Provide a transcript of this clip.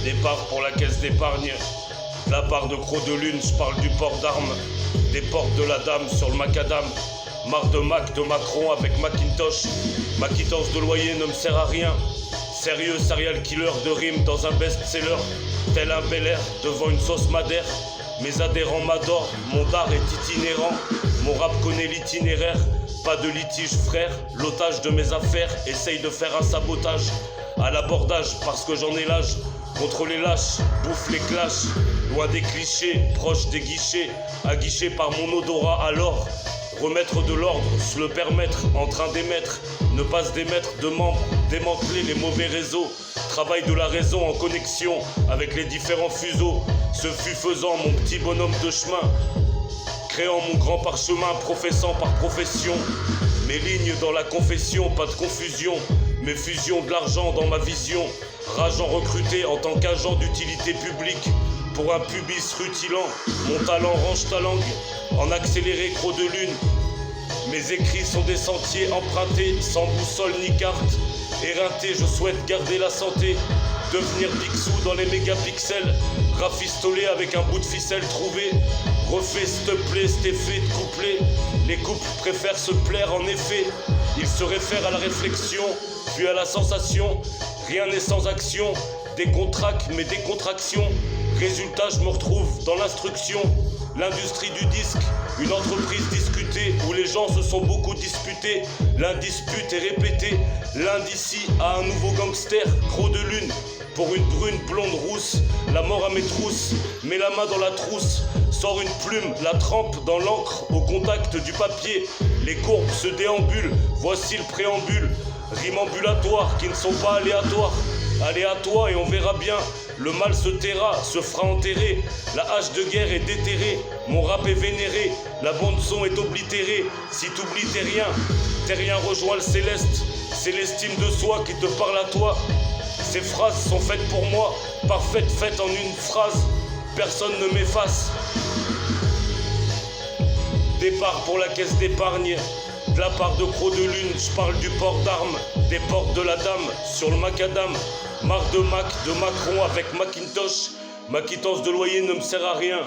Départ pour la caisse d'épargne. De la part de Croc de Lune, je parle du port d'armes. Des portes de la dame sur le macadam. Marre de Mac, de Macron avec Macintosh. Ma quittance de loyer ne me sert à rien. Sérieux serial killer de rimes dans un best-seller. Tel un Bel Air devant une sauce madère. Mes adhérents m'adorent, mon dard est itinérant. Mon rap connaît l'itinéraire. Pas de litige frère, l'otage de mes affaires essaye de faire un sabotage. À l'abordage parce que j'en ai l'âge. Contre les lâches, bouffe les clashs. Loin des clichés, proche des guichets. Aguiché par mon odorat alors. Remettre de l'ordre, se le permettre, en train d'émettre. Ne pas se démettre de membres, démanteler les mauvais réseaux. Travail de la raison en connexion avec les différents fuseaux. Ce fut faisant mon petit bonhomme de chemin. Créant mon grand parchemin, professant par profession. Mes lignes dans la confession, pas de confusion. Mes fusions de l'argent dans ma vision. Rageant recruté en tant qu'agent d'utilité publique. Pour un pubis rutilant, mon talent range ta langue. En accéléré Croc de Lune. Mes écrits sont des sentiers empruntés, sans boussole ni carte. Éreinté, je souhaite garder la santé. Devenir Picsou dans les mégapixels. Rafistolé avec un bout de ficelle trouvé. Refais s'il te plaît cet effet de couplet. Les couples préfèrent se plaire en effet. Ils se réfèrent à la réflexion, puis à la sensation. Rien n'est sans action. Décontracte mes décontractions. Résultat, je me retrouve dans l'instruction. L'industrie du disque, une entreprise discutée où les gens se sont beaucoup disputés. L'indispute est répétée. L'un d'ici a un nouveau gangster, Croc de Lune. Pour une brune blonde rousse, la mort à mes trousses. Mets la main dans la trousse, sors une plume, la trempe dans l'encre au contact du papier. Les courbes se déambulent, voici le préambule. Rimes ambulatoires qui ne sont pas aléatoires. Allez à toi et on verra bien. Le mal se taira, se fera enterrer. La hache de guerre est déterrée. Mon rap est vénéré. La bande son est oblitérée. Si t'oublies terrien rejoint le céleste. C'est l'estime de soi qui te parle à toi. Ces phrases sont faites pour moi. Parfaites, faites en une phrase. Personne ne m'efface. Départ pour la caisse d'épargne. De la part de Croc de Lune, je parle du port d'armes. Des portes de la dame sur le macadam. Marre de Mac, de Macron avec Macintosh. Ma quittance de loyer ne me sert à rien.